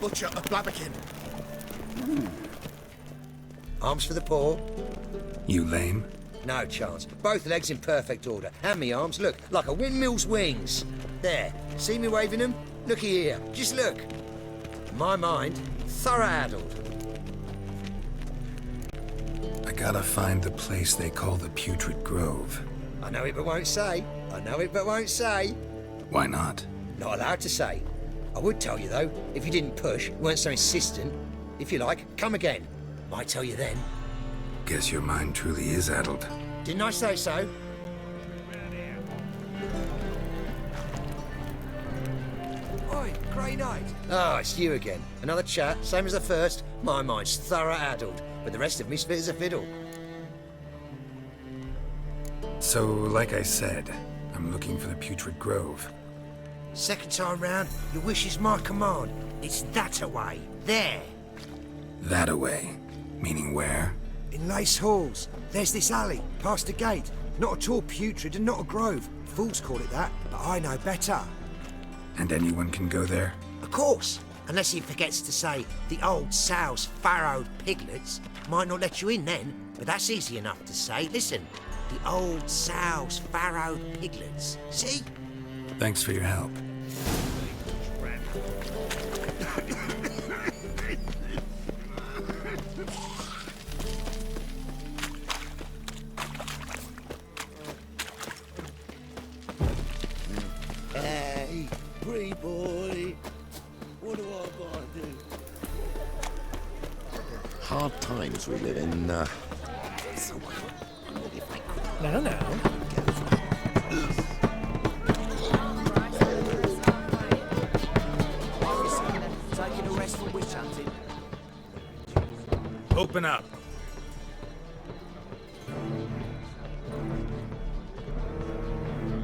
butcher of Blaviken. Arms for the poor? You lame? No chance. Both legs in perfect order. And me arms, look, like a windmill's wings. There, see me waving them? Looky here, just look. My mind, thorough-addled. I gotta find the place they call the Putrid Grove. I know it but won't say. I know it but won't say. Why not? Not allowed to say. I would tell you though, if you didn't push, weren't so insistent. If you like, come again. Might tell you then. Guess your mind truly is addled. Didn't I say so? Oi, Grey Knight. Ah, it's you again. Another chat, same as the first. My mind's thorough-addled, but the rest of me's fit as a fiddle. So, like I said, I'm looking for the Putrid Grove. Second time round, your wish is my command. It's that away. There. That away? Meaning where? In Lace Halls. There's this alley, past the gate. Not at all putrid and not a grove. Fools call it that, but I know better. And anyone can go there? Of course. Unless he forgets to say the old sow's farrowed piglets. Might not let you in then, but that's easy enough to say. Listen, the old sow's farrowed piglets. See? Thanks for your help. Hey, pretty boy. What do I gotta do? Hard times we live in, Now. Taking a rest for witch hunting. Open up.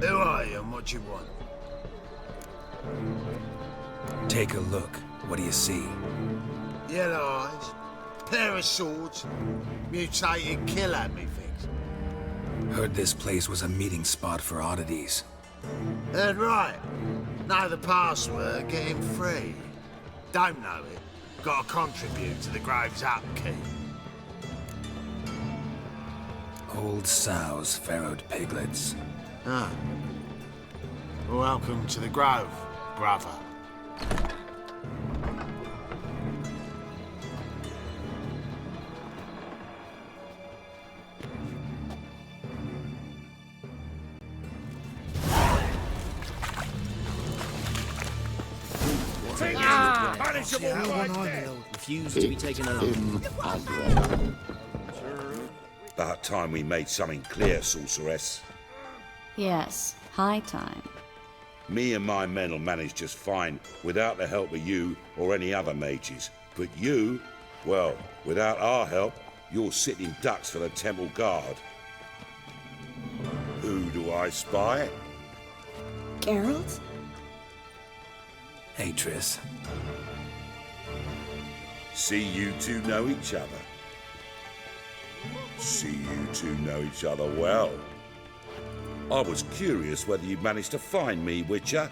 Who are you and what you want? Take a look. What do you see? Yellow eyes, pair of swords, mutated killer, methinks. Heard this place was a meeting spot for oddities. Heard right. Know the password, get him free. Don't know it, gotta contribute to the Grove's upkeep. Old sows, farrowed piglets. Ah. Welcome to the Grove, brother. Refuse to be taken along. About time we made something clear, sorceress. Yes, high time. Me and my men will manage just fine without the help of you or any other mages. But you, well, without our help, you're sitting ducks for the temple guard. Who do I spy? Geralt? Hey, Triss. See you two know each other. See you two know each other well. I was curious whether you'd managed to find me, Witcher.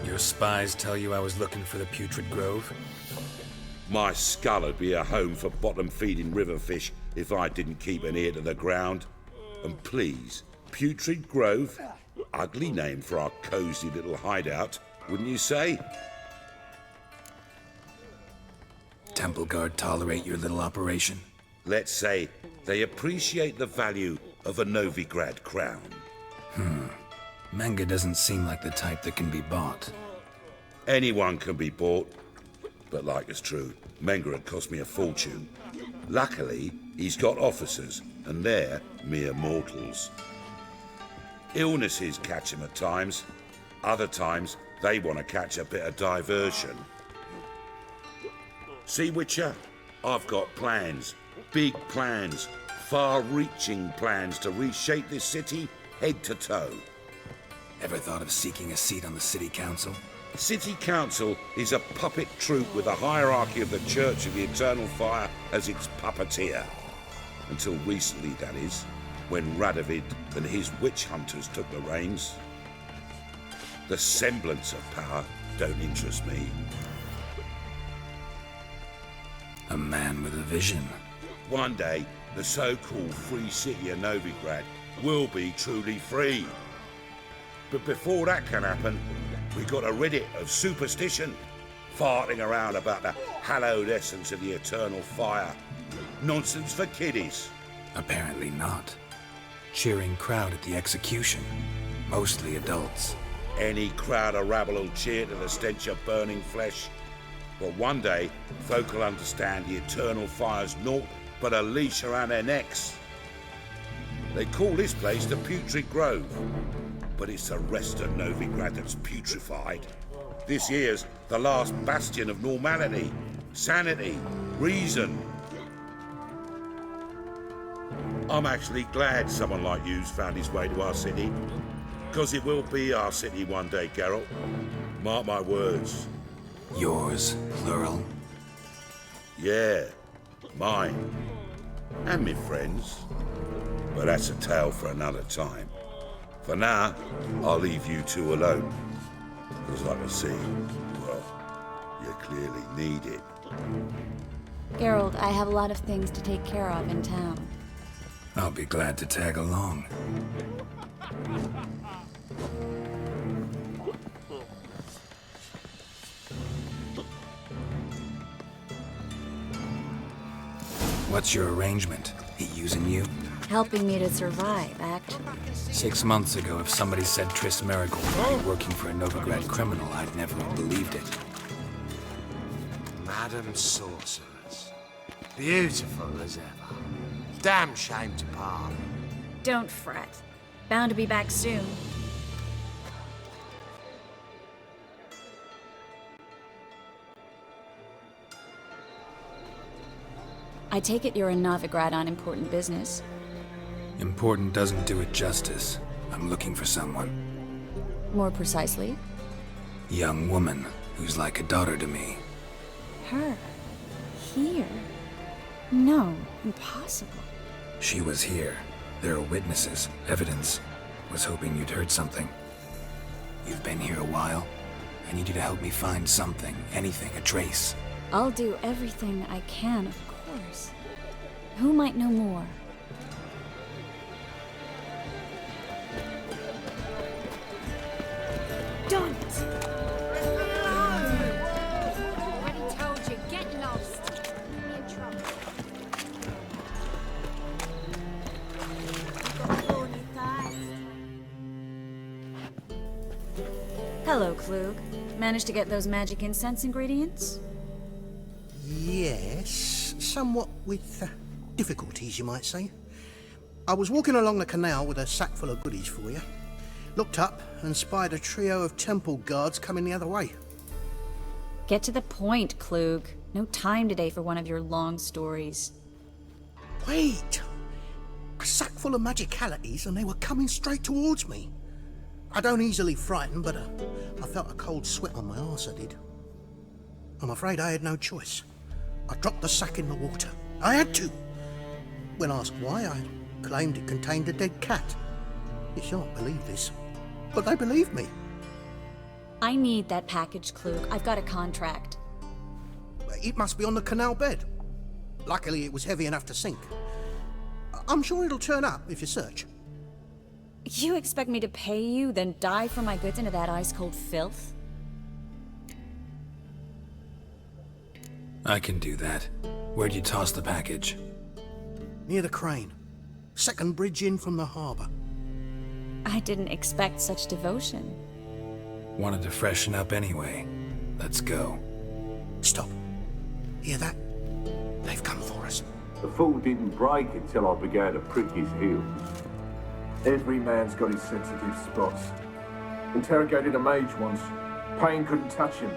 Your spies tell you I was looking for the Putrid Grove? My skull would be a home for bottom-feeding river fish if I didn't keep an ear to the ground. And please, Putrid Grove, ugly name for our cosy little hideout, wouldn't you say? Temple Guard tolerate your little operation? Let's say they appreciate the value of a Novigrad crown. Manga doesn't seem like the type that can be bought. Anyone can be bought, but like it's true, Menga had cost me a fortune. Luckily, he's got officers, and they're mere mortals. Illnesses catch him at times. Other times, they want to catch a bit of diversion. See, Witcher? I've got plans. Big plans. Far-reaching plans to reshape this city head to toe. Ever thought of seeking a seat on the city council? City Council is a puppet troupe with a hierarchy of the Church of the Eternal Fire as its puppeteer. Until recently, that is, when Radovid and his witch hunters took the reins. The semblance of power don't interest me. A man with a vision. One day, the so-called free city of Novigrad will be truly free. But before that can happen, we got a rid of superstition, farting around about the hallowed essence of the eternal fire. Nonsense for kiddies. Apparently not. Cheering crowd at the execution. Mostly adults. Any crowd of rabble will cheer to the stench of burning flesh. But one day, folk will understand the eternal fire's naught but a leash around their necks. They call this place the Putrid Grove, but it's the rest of Novigrad that's putrefied. This here's the last bastion of normality, sanity, reason. I'm actually glad someone like you's found his way to our city, because it will be our city one day, Geralt. Mark my words. Yours, plural. Yeah, mine. And me friends. But that's a tale for another time. For now, I'll leave you two alone. Because like I see, well, you clearly need it. Geralt, I have a lot of things to take care of in town. I'll be glad to tag along. What's your arrangement? He using you? Helping me to survive, actually. 6 months ago, if somebody said Triss Merigold would be working for a Novigrad criminal, I'd never have believed it. Madam Sorceress. Beautiful as ever. Damn shame to part. Don't fret. Bound to be back soon. I take it you're in Novigrad on important business. Important doesn't do it justice. I'm looking for someone. More precisely? Young woman who's like a daughter to me. Her? Here? No, impossible. She was here. There are witnesses, evidence. Was hoping you'd heard something. You've been here a while. I need you to help me find something, anything, a trace. I'll do everything I can, of course. Who might know more? Don't! Already told you, get lost. You're in trouble. You've got thorny thighs. Hello, Klug. Managed to get those magic incense ingredients? Yes, somewhat with difficulties, you might say. I was walking along the canal with a sack full of goodies for you. Looked up and spied a trio of temple guards coming the other way. Get to the point, Klug. No time today for one of your long stories. Wait! A sack full of magicalities and they were coming straight towards me. I don't easily frighten, but I felt a cold sweat on my arse, I did. I'm afraid I had no choice. I dropped the sack in the water. I had to. When asked why, I claimed it contained a dead cat. You shan't believe this, but they believed me. I need that package, Klug. I've got a contract. It must be on the canal bed. Luckily, it was heavy enough to sink. I'm sure it'll turn up if you search. You expect me to pay you, then dive for my goods into that ice-cold filth? I can do that. Where'd you toss the package? Near the crane. Second bridge in from the harbour. I didn't expect such devotion. Wanted to freshen up anyway. Let's go. Stop. Hear that? They've come for us. The fall didn't break until I began to prick his heels. Every man's got his sensitive spots. Interrogated a mage once. Pain couldn't touch him.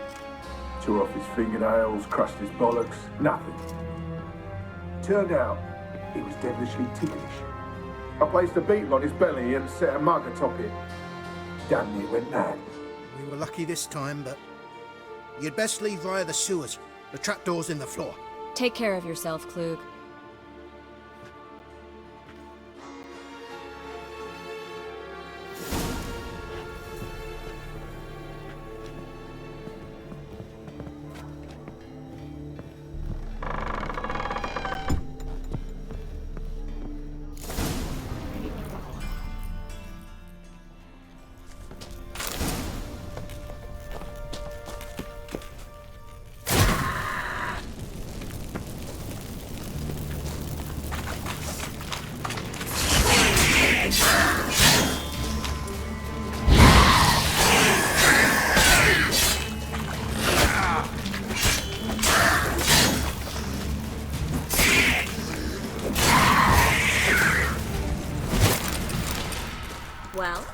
Tore off his fingernails, crushed his bollocks, nothing. Turned out, he was devilishly ticklish. I placed a beetle on his belly and set a mug atop it. Damn near went mad. We were lucky this time, but you'd best leave via the sewers. The trapdoor's in the floor. Take care of yourself, Klug. Well?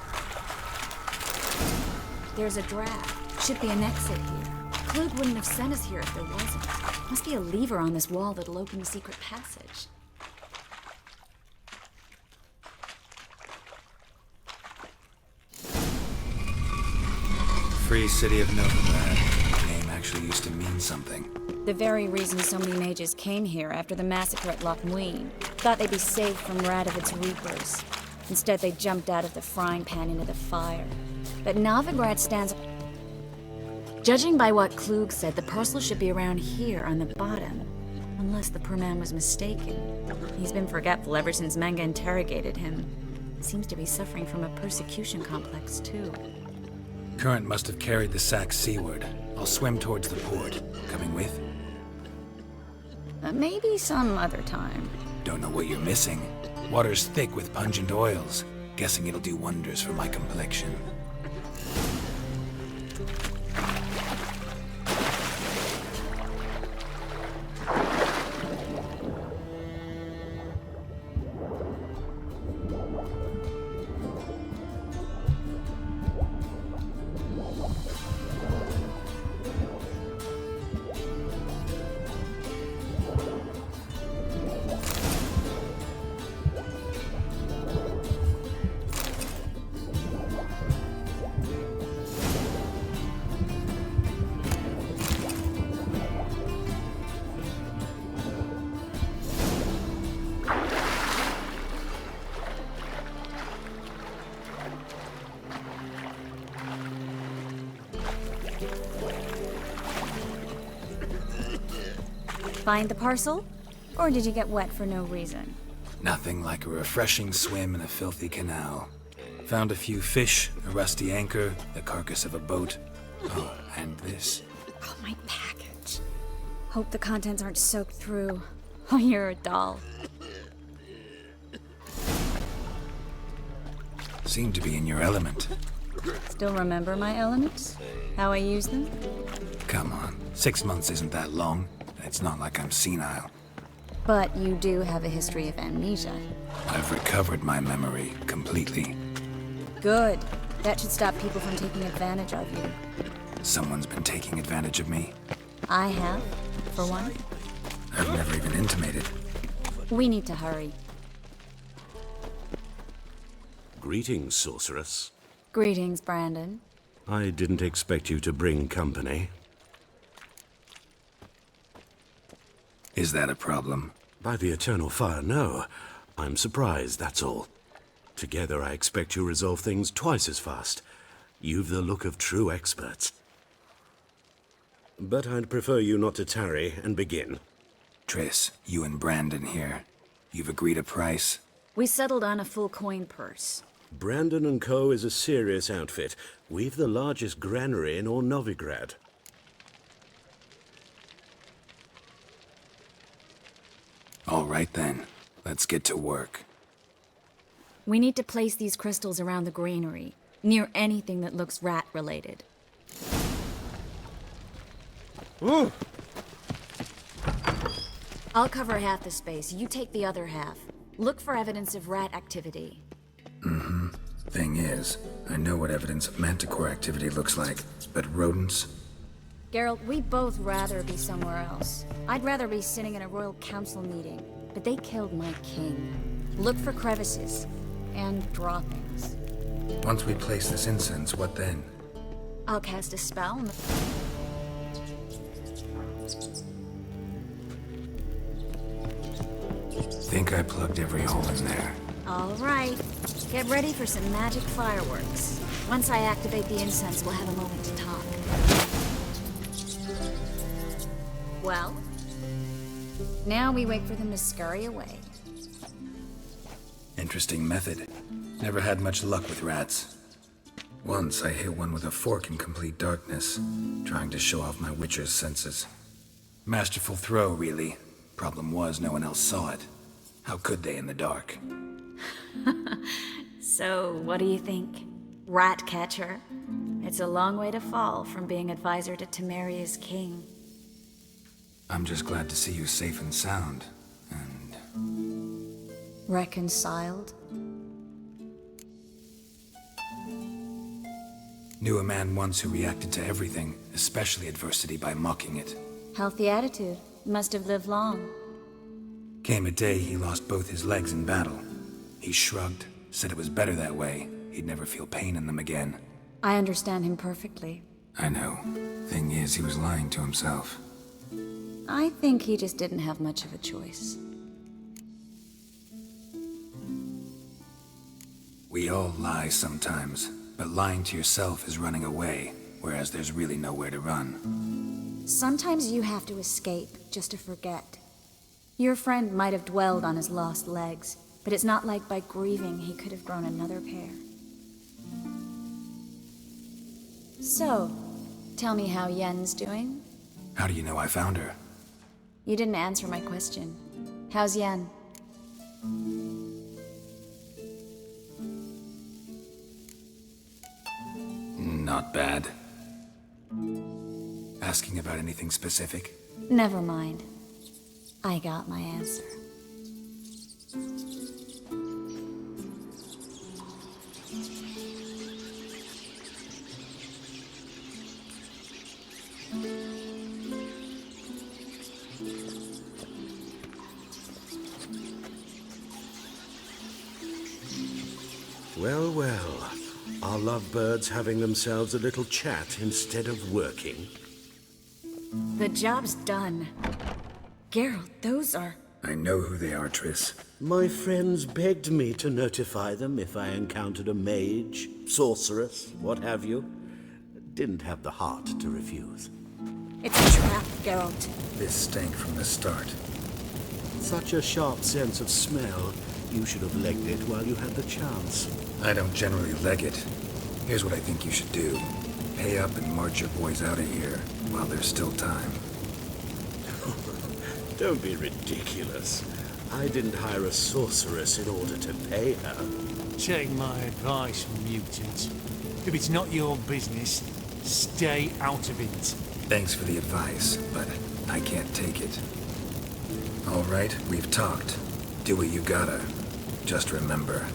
There's a draft. Should be an exit here. Klug wouldn't have sent us here if there wasn't. Must be a lever on this wall that'll open the secret passage. Free City of Novigrad. The name actually used to mean something. The very reason so many mages came here after the massacre at Loch Muin. Thought they'd be safe from Radovid's reapers. Instead, they jumped out of the frying pan into the fire. But Novigrad stands... Judging by what Klug said, the parcel should be around here on the bottom. Unless the poor man was mistaken. He's been forgetful ever since Manga interrogated him. Seems to be suffering from a persecution complex, too. Current must have carried the sack seaward. I'll swim towards the port. Coming with? Maybe some other time. Don't know what you're missing. Water's thick with pungent oils. Guessing it'll do wonders for my complexion. Find the parcel? Or did you get wet for no reason? Nothing like a refreshing swim in a filthy canal. Found a few fish, a rusty anchor, the carcass of a boat. Oh, and this. Oh, my package. Hope the contents aren't soaked through. Oh, you're a doll. Seem to be in your element. Still remember my elements? How I use them? Come on, 6 months isn't that long. It's not like I'm senile. But you do have a history of amnesia. I've recovered my memory completely. Good. That should stop people from taking advantage of you. Someone's been taking advantage of me. I have, for one. I've never even intimated. We need to hurry. Greetings, sorceress. Greetings, Brandon. I didn't expect you to bring company. Is that a problem? By the eternal fire, no. I'm surprised, that's all. Together, I expect you resolve things twice as fast. You've the look of true experts. But I'd prefer you not to tarry and begin. Triss, you and Brandon here. You've agreed a price? We settled on a full coin purse. Brandon & Co. is a serious outfit. We've the largest granary in all Novigrad. All right then, let's get to work. We need to place these crystals around the granary, near anything that looks rat-related. Ooh. I'll cover half the space, you take the other half. Look for evidence of rat activity. Mm-hmm. Thing is, I know what evidence of manticore activity looks like, but rodents? Geralt, we'd both rather be somewhere else. I'd rather be sitting in a royal council meeting, but they killed my king. Look for crevices and droppings. Once we place this incense, what then? I'll cast a spell and Think I plugged every hole in there. All right. Get ready for some magic fireworks. Once I activate the incense, we'll have a moment to talk. Well? Now we wait for them to scurry away. Interesting method. Never had much luck with rats. Once I hit one with a fork in complete darkness, trying to show off my witcher's senses. Masterful throw, really. Problem was, no one else saw it. How could they in the dark? So, what do you think? Rat catcher? It's a long way to fall from being advisor to Temeria's king. I'm just glad to see you safe and sound, and... Reconciled? Knew a man once who reacted to everything, especially adversity, by mocking it. Healthy attitude. Must have lived long. Came a day he lost both his legs in battle. He shrugged, said it was better that way. He'd never feel pain in them again. I understand him perfectly. I know. Thing is, he was lying to himself. I think he just didn't have much of a choice. We all lie sometimes, but lying to yourself is running away, whereas there's really nowhere to run. Sometimes you have to escape just to forget. Your friend might have dwelled on his lost legs, but it's not like by grieving he could have grown another pair. So, tell me how Yen's doing? How do you know I found her? You didn't answer my question. How's Yen? Not bad. Asking about anything specific? Never mind. I got my answer. Well, well. Are lovebirds having themselves a little chat instead of working? The job's done. Geralt, those are... I know who they are, Triss. My friends begged me to notify them if I encountered a mage, sorceress, what have you. Didn't have the heart to refuse. It's a trap, Geralt. This stank from the start. Such a sharp sense of smell. You should have legged it while you had the chance. I don't generally leg it. Here's what I think you should do. Pay up and march your boys out of here while there's still time. Don't be ridiculous. I didn't hire a sorceress in order to pay her. Take my advice, mutant. If it's not your business, stay out of it. Thanks for the advice, but I can't take it. All right, we've talked. Do what you gotta. Just remember,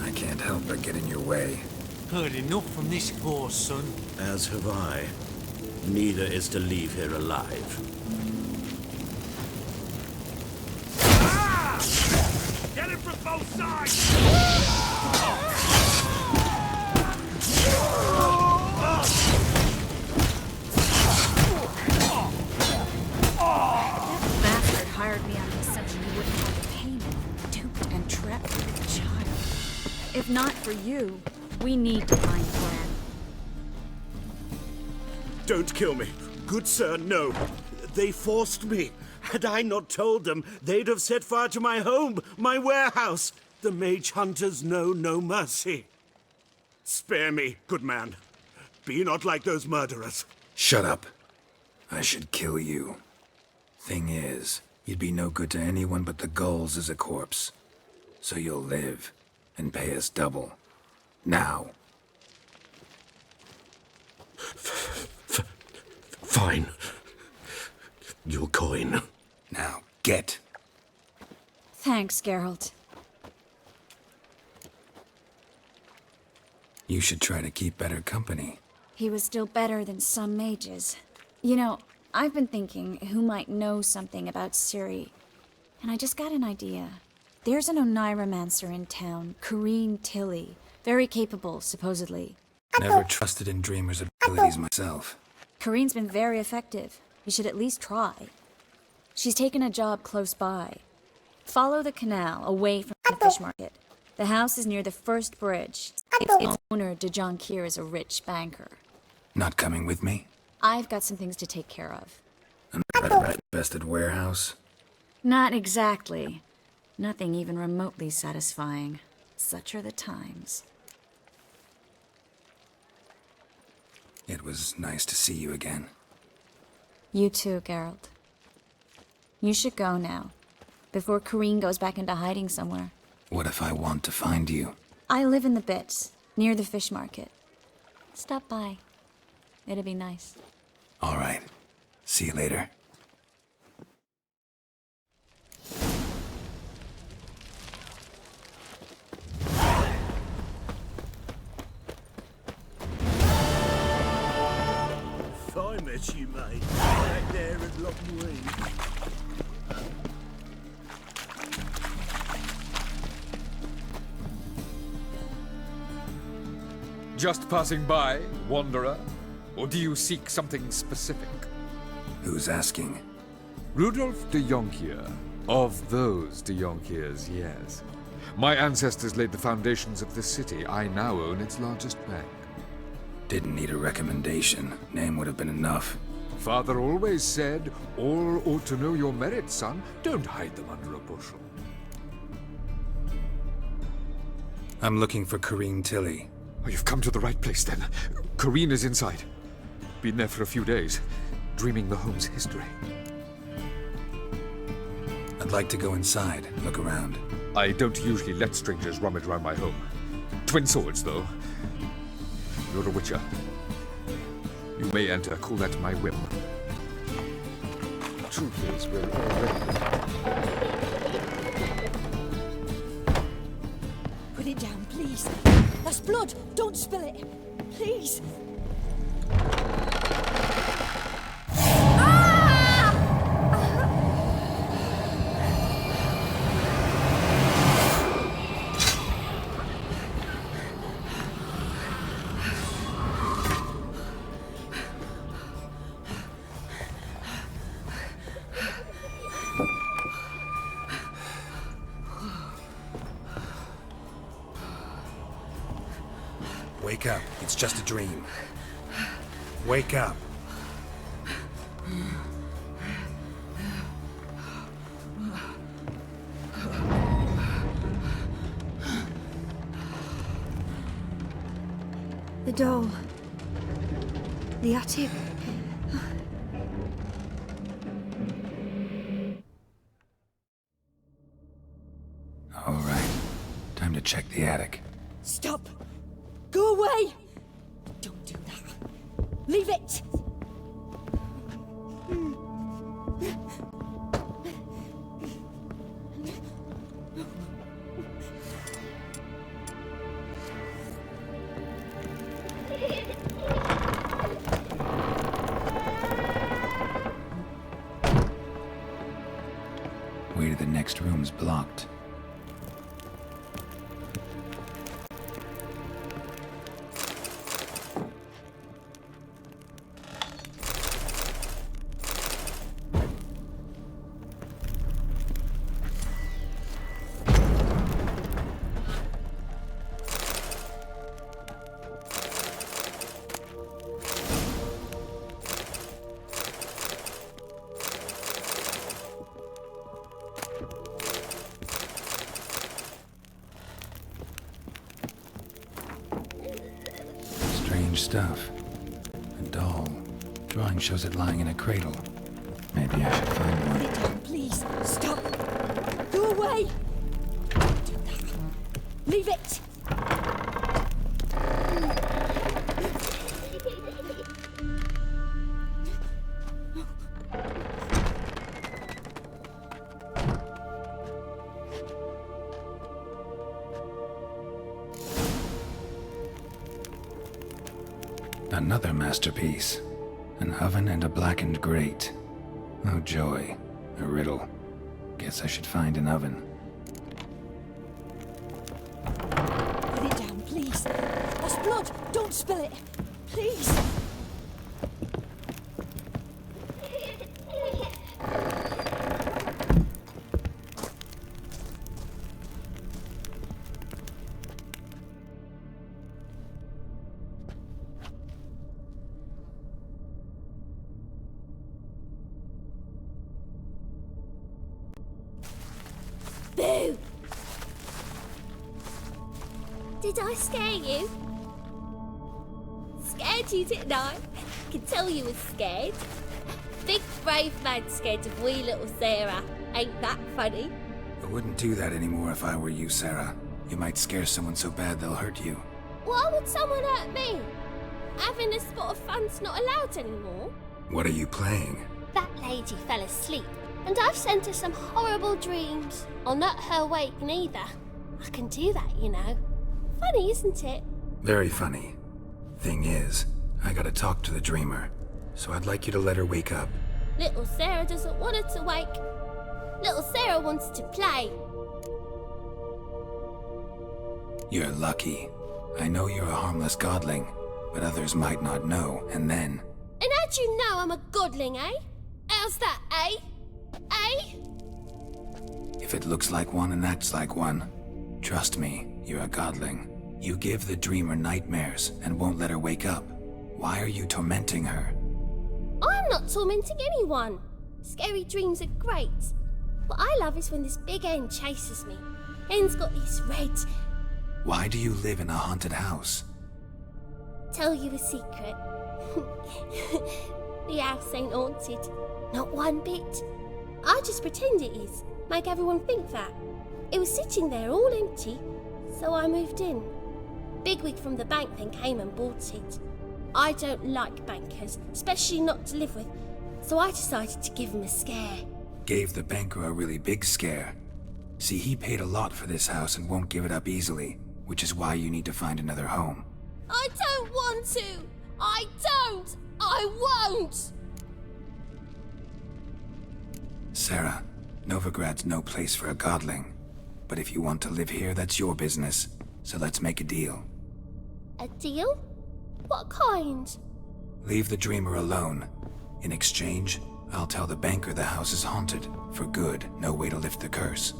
I can't help but get in your way. Heard enough from this horse, son. As have I. Neither is to leave here alive. Get him from both sides! That bastard hired me on the assumption he wouldn't have to pay me. Duped and trapped like a child. If not for you, we need to find Gran. Don't kill me. Good sir, no. They forced me. Had I not told them, they'd have set fire to my home, my warehouse. The mage hunters know no mercy. Spare me, good man. Be not like those murderers. Shut up. I should kill you. Thing is, you'd be no good to anyone but the gulls as a corpse. So you'll live and pay us double. Now. Fine. Your coin. Now, get. Thanks, Geralt. You should try to keep better company. He was still better than some mages. You know, I've been thinking who might know something about Ciri, and I just got an idea. There's an Oneiromancer in town, Corrine Tilly. Very capable, supposedly. Never trusted in dreamers' abilities myself. Corrine's been very effective. You should at least try. She's taken a job close by. Follow the canal away from the fish market. The house is near the first bridge. Its owner, Dejon Kier, is a rich banker. Not coming with me? I've got some things to take care of. An rat-infested warehouse? Not exactly. Nothing even remotely satisfying. Such are the times. It was nice to see you again. You too, Geralt. You should go now, before Corrine goes back into hiding somewhere. What if I want to find you? I live in the Bits, near the fish market. Stop by. It'd be nice. All right. See you later. met you, mate. Back there at Lockwood. Just passing by, wanderer? Or do you seek something specific? Who's asking? Rudolf de Jonkier. Of those de Jonkiers, yes. My ancestors laid the foundations of this city. I now own its largest bank. Didn't need a recommendation. Name would have been enough. Father always said, all ought to know your merits, son. Don't hide them under a bushel. I'm looking for Corrine Tilly. Oh, you've come to the right place, then. Corrine is inside. Been there for a few days, dreaming the home's history. I'd like to go inside, look around. I don't usually let strangers rummage around my home. Twin swords, though. You're a witcher. You may enter, call that my whim. Truth is, we're already... Put it down, please. That's blood. Don't spill it. Please. Wake up. It's just a dream. Wake up. The doll. The attic. All right. Time to check the attic. Stop. Go away! Don't do that. Leave it! Way to the next room's blocked. Strange stuff. A doll. Drawing shows it lying in a cradle. Maybe I should find one. Put it down, please. Stop. Go away! Don't do that. Leave it! Another masterpiece. An oven and a blackened grate. Oh joy. A riddle. Guess I should find an oven. Put it down, please. That's blood. Don't spill it. Please. Boo! Did I scare you? Scared you, didn't I? I can tell you was scared. Big brave man scared of wee little Sarah. Ain't that funny? I wouldn't do that anymore if I were you, Sarah. You might scare someone so bad they'll hurt you. Why would someone hurt me? Having a spot of fun's not allowed anymore. What are you playing? That lady fell asleep, and I've sent her some horrible dreams. I'll not her awake neither. I can do that, you know. Funny, isn't it? Very funny. Thing is, I gotta talk to the dreamer. so I'd like you to let her wake up. Little Sarah doesn't want her to wake. Little Sarah wants to play. You're lucky. I know you're a harmless godling, but others might not know, and then... And how'd you know I'm a godling, eh? How's that, eh? Eh? If it looks like one and acts like one, trust me, you're a godling. You give the dreamer nightmares and won't let her wake up. Why are you tormenting her? I'm not tormenting anyone. Scary dreams are great. What I love is when this big hen chases me. Hen's got this red... Why do you live in a haunted house? Tell you a secret. The house ain't haunted. Not one bit. I just pretend it is. Make everyone think that. It was sitting there all empty, so I moved in. Bigwig from the bank then came and bought it. I don't like bankers, especially not to live with, so I decided to give him a scare. Gave the banker a really big scare. See, he paid a lot for this house and won't give it up easily, which is why you need to find another home. I don't want to! I don't! I won't! Sarah, Novigrad's no place for a godling. But if you want to live here, that's your business. So let's make a deal. A deal? What kind? Leave the dreamer alone. In exchange, I'll tell the banker the house is haunted. For good, no way to lift the curse.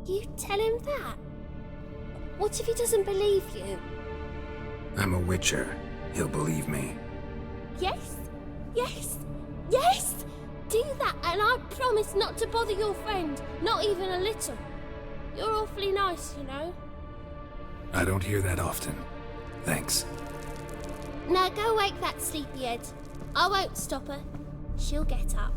You tell him that? What if he doesn't believe you? I'm a witcher. He'll believe me. Yes? Yes? Yes! Do that and I promise not to bother your friend. Not even a little. You're awfully nice, you know. I don't hear that often. Thanks. Now go wake that sleepyhead. I won't stop her. She'll get up.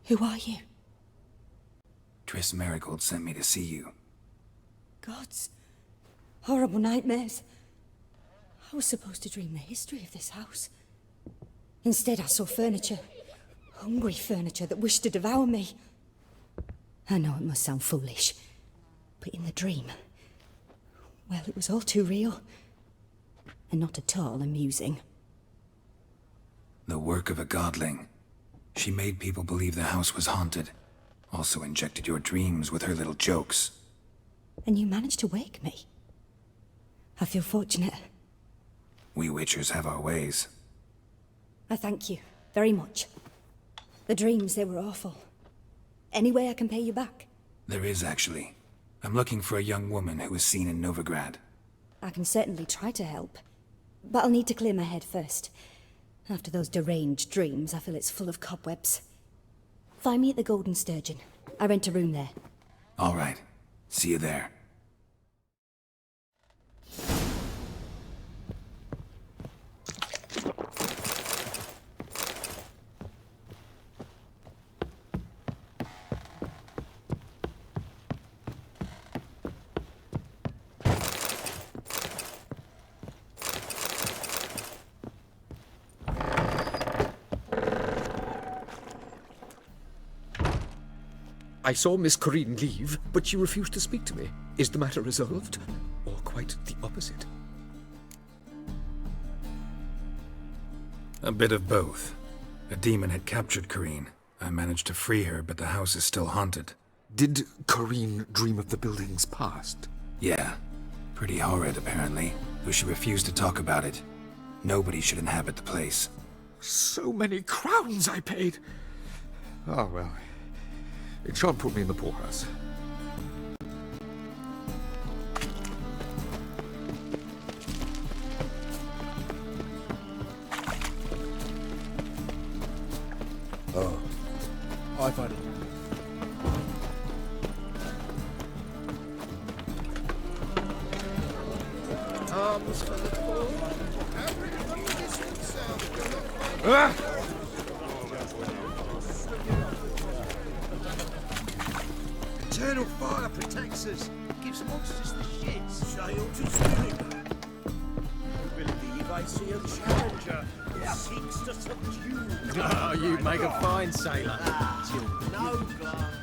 Who are you? Triss Marigold sent me to see you. Gods. Horrible nightmares. I was supposed to dream the history of this house. Instead, I saw furniture. Hungry furniture that wished to devour me. I know it must sound foolish, but in the dream, well, it was all too real. And not at all amusing. The work of a godling. She made people believe the house was haunted. Also injected your dreams with her little jokes. And you managed to wake me. I feel fortunate. We witchers have our ways. I thank you very much. The dreams, they were awful. Any way I can pay you back? There is, actually. I'm looking for a young woman who was seen in Novigrad. I can certainly try to help. But I'll need to clear my head first. After those deranged dreams, I feel it's full of cobwebs. Find me at the Golden Sturgeon. I rent a room there. All right. See you there. I saw Miss Corinne leave, but she refused to speak to me. Is the matter resolved? Or quite the opposite? A bit of both. A demon had captured Corinne. I managed to free her, but the house is still haunted. Did Corinne dream of the building's past? Yeah. Pretty horrid, apparently, though she refused to talk about it. Nobody should inhabit the place. So many crowns I paid! Oh, well. It shan't put me in the poorhouse. Oh. Hi, buddy. Arms for the poor. Ah! eternal fire protects us. Gives monsters the shits. Child to spirit. Believe I see a challenger that seeks to subdue. Oh, you make a fine sailor. No glass.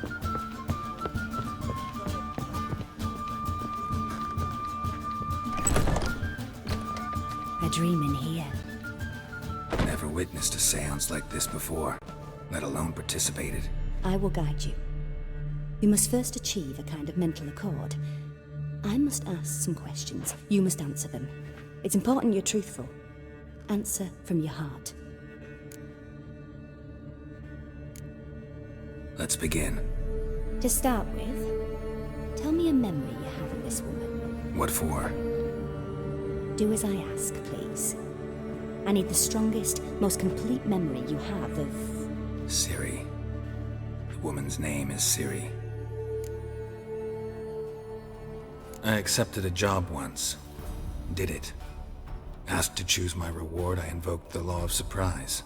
A dream in here. Never witnessed a seance like this before, let alone participated. I will guide you. You must first achieve a kind of mental accord. I must ask some questions. You must answer them. It's important you're truthful. Answer from your heart. Let's begin. To start with, tell me a memory you have of this woman. What for? Do as I ask, please. I need the strongest, most complete memory you have of... Ciri. The woman's name is Ciri. I accepted a job once. Did it. Asked to choose my reward, I invoked the law of surprise.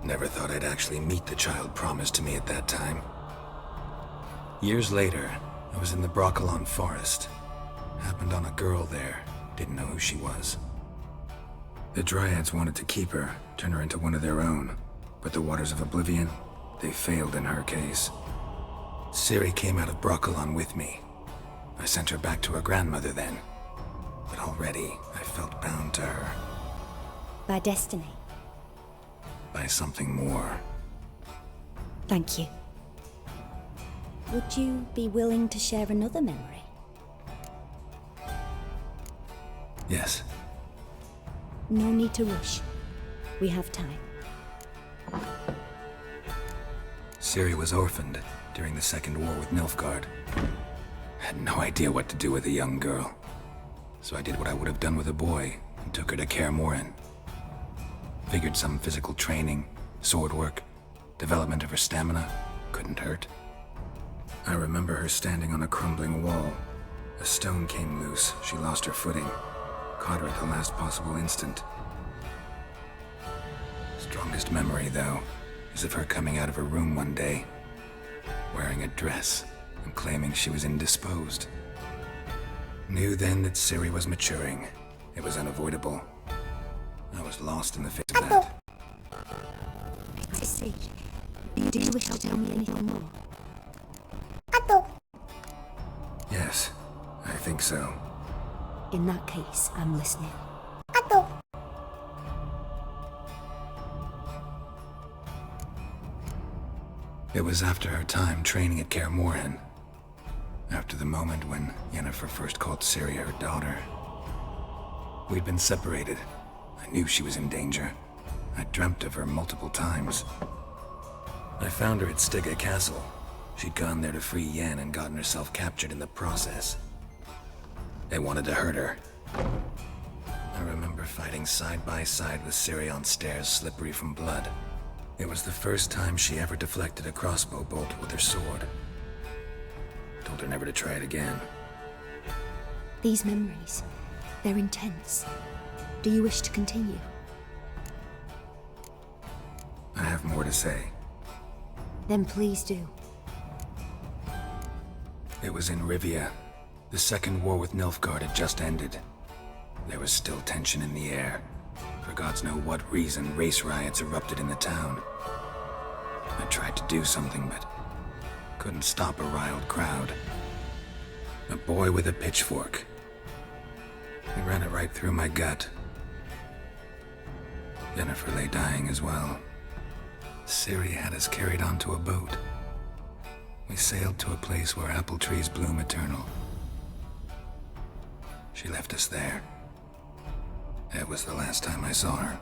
Never thought I'd actually meet the child promised to me at that time. Years later, I was in the Broccolon forest. Happened on a girl there. Didn't know who she was. The Dryads wanted to keep her, turn her into one of their own. But the Waters of Oblivion, they failed in her case. Ciri came out of Broccolon with me. I sent her back to her grandmother then. But already, I felt bound to her. By destiny. By something more. Thank you. Would you be willing to share another memory? Yes. No need to rush. We have time. Ciri was orphaned during the Second War with Nilfgaard. Had no idea what to do with a young girl. So I did what I would have done with a boy and took her to Kaer Morhen. Figured some physical training, sword work, development of her stamina couldn't hurt. I remember her standing on a crumbling wall. A stone came loose, she lost her footing. Caught her at the last possible instant. Strongest memory, though, is of her coming out of her room one day, wearing a dress and claiming she was indisposed. Knew then that Ciri was maturing. It was unavoidable. I was lost in the face of that. I see. Do you wish to tell me anything more? Yes, I think so. In that case, I'm listening. It was after her time training at Kaer Morhen. After the moment when Yennefer first called Ciri her daughter. We'd been separated. I knew she was in danger. I dreamt of her multiple times. I found her at Stygga Castle. She'd gone there to free Yen and gotten herself captured in the process. They wanted to hurt her. I remember fighting side by side with Ciri on stairs slippery from blood. It was the first time she ever deflected a crossbow bolt with her sword. Told her never to try it again. These memories, they're intense. Do you wish to continue? I have more to say. Then please do. It was in Rivia. The Second War with Nilfgaard had just ended. There was still tension in the air. For gods know what reason, race riots erupted in the town. I tried to do something, but couldn't stop a riled crowd. A boy with a pitchfork. He ran it right through my gut. Yennefer lay dying as well. Ciri had us carried onto a boat. We sailed to a place where apple trees bloom eternal. She left us there. That was the last time I saw her.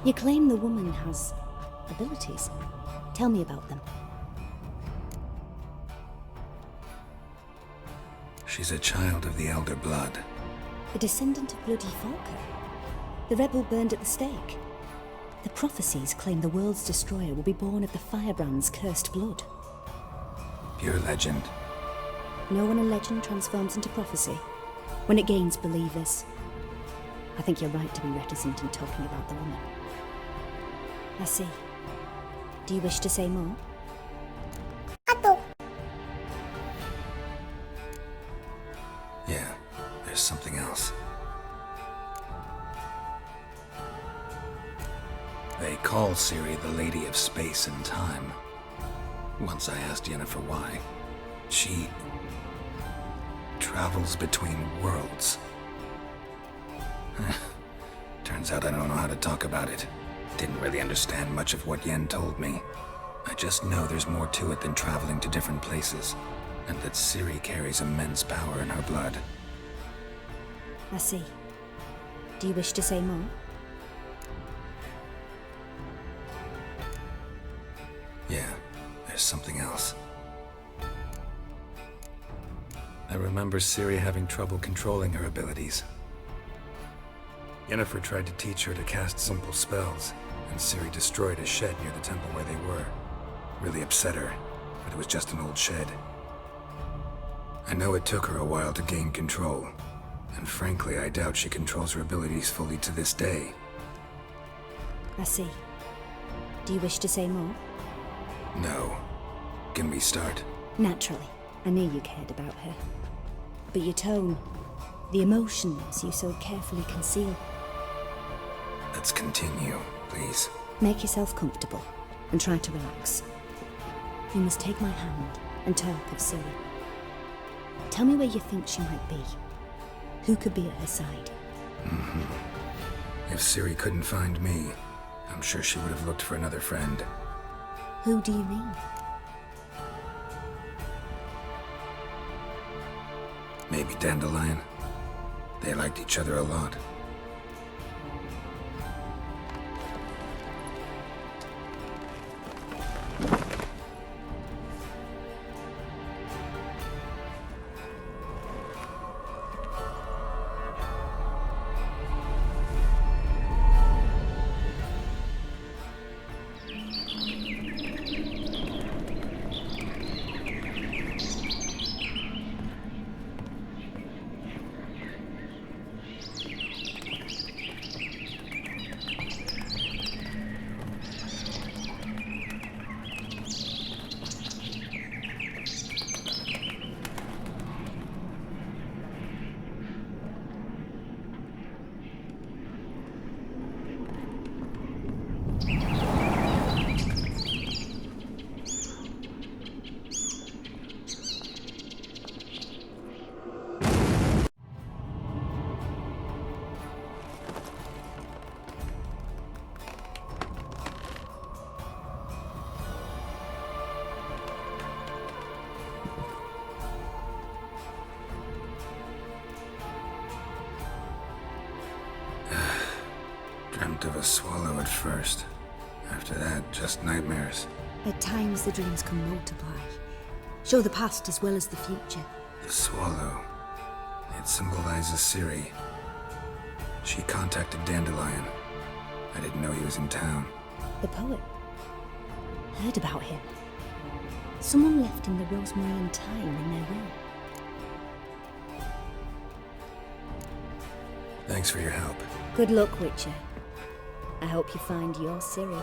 You claim the woman has abilities. Tell me about them. She's a child of the Elder Blood. A descendant of bloody Falker. The rebel burned at the stake. The prophecies claim the world's destroyer will be born of the Firebrand's cursed blood. Pure legend. Know when a legend transforms into prophecy? When it gains believers. I think you're right to be reticent in talking about the woman. I see. Do you wish to say more? Yeah, there's something else. They call Ciri the Lady of Space and Time. Once I asked Yennefer why. She travels between worlds. Turns out I don't know how to talk about it. Didn't really understand much of what Yen told me. I just know there's more to it than traveling to different places, and that Ciri carries immense power in her blood. I see. Do you wish to say more? Yeah, there's something else. I remember Ciri having trouble controlling her abilities. Yennefer tried to teach her to cast simple spells, and Ciri destroyed a shed near the temple where they were. Really upset her, but it was just an old shed. I know it took her a while to gain control, and frankly, I doubt she controls her abilities fully to this day. I see. Do you wish to say more? No. Can we start? Naturally. I knew you cared about her. But your tone, the emotions you so carefully conceal. Let's continue, please. Make yourself comfortable and try to relax. You must take my hand and talk of Ciri. Tell me where you think she might be. Who could be at her side? If Ciri couldn't find me, I'm sure she would have looked for another friend. Who do you mean? Maybe Dandelion. They liked each other a lot. Dreamt of a swallow at first. After that, just nightmares. At times the dreams can multiply. Show the past as well as the future. The swallow. It symbolizes Ciri. She contacted Dandelion. I didn't know he was in town. The poet. Heard about him. Someone left him the rosemary and thyme in their will. Thanks for your help. Good luck, Witcher. I hope you find your Ciri.